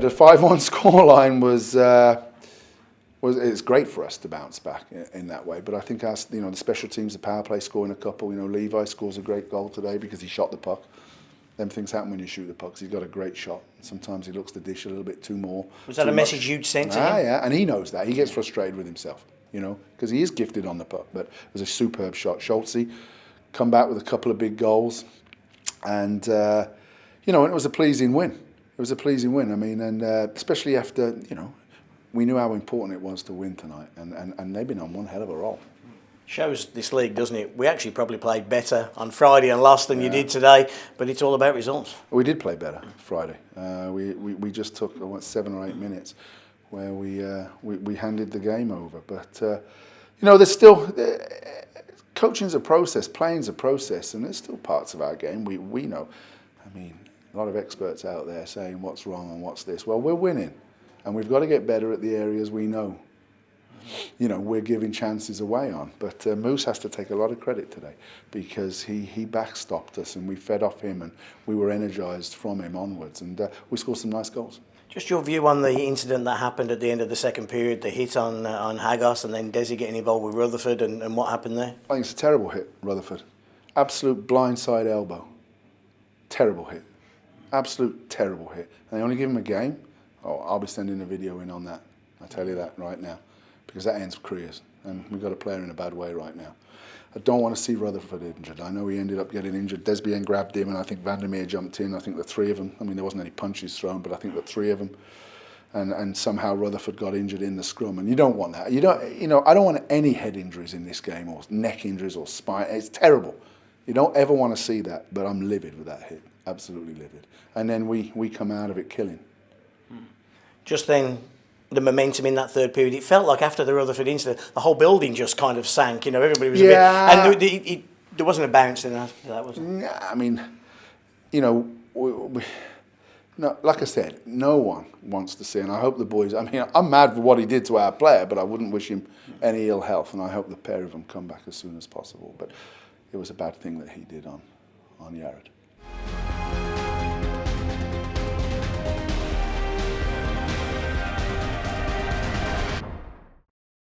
the 5-1 scoreline it's great for us to bounce back in that way. But I think the special teams, the power play scoring a couple. Levi scores a great goal today because he shot the puck. Them things happen when you shoot the pucks. He's got a great shot. Sometimes he looks to dish a little bit too more. Was that a message you'd sent to him? Yeah, and he knows that. He gets frustrated with himself, because he is gifted on the puck. But it was a superb shot. Schultze come back with a couple of big goals, and and it was a pleasing win. It was a pleasing win. I mean, and especially after we knew how important it was to win tonight, and they've been on one hell of a roll. Shows this league, doesn't it? We actually probably played better on Friday and lost than you did today, but it's all about results. We did play better Friday. We just took 7 or 8 minutes where we handed the game over. But there's still coaching's a process, playing's a process, and there's still parts of our game we know. I mean, a lot of experts out there saying what's wrong and what's this. Well, we're winning, and we've got to get better at the areas we know. We're giving chances away on. But Moose has to take a lot of credit today because he backstopped us and we fed off him and we were energised from him onwards, and we scored some nice goals. Just your view on the incident that happened at the end of the second period, the hit on Haggis and then Desi getting involved with Rutherford and what happened there? I think it's a terrible hit, Rutherford. Absolute blindside elbow. Terrible hit. Absolute terrible hit. And they only give him a game? Oh, I'll be sending a video in on that. I tell you that right now. Because that ends careers, and we've got a player in a bad way right now. I don't want to see Rutherford injured. I know he ended up getting injured. Desbian grabbed him, and I think Vandermeer jumped in. I think the three of them, there wasn't any punches thrown, but I think the three of them, and somehow Rutherford got injured in the scrum, and you don't want that. I don't want any head injuries in this game, or neck injuries, or spine. It's terrible. You don't ever want to see that, but I'm livid with that hit, absolutely livid. And then we come out of it killing. Just then, the momentum in that third period, it felt like after the Rutherford incident, the whole building just kind of sank. Everybody was a bit, and there wasn't a bounce in that, was there? No, no, like I said, no one wants to see, and I hope the boys. I'm mad for what he did to our player, but I wouldn't wish him any ill health, and I hope the pair of them come back as soon as possible. But it was a bad thing that he did on Yared.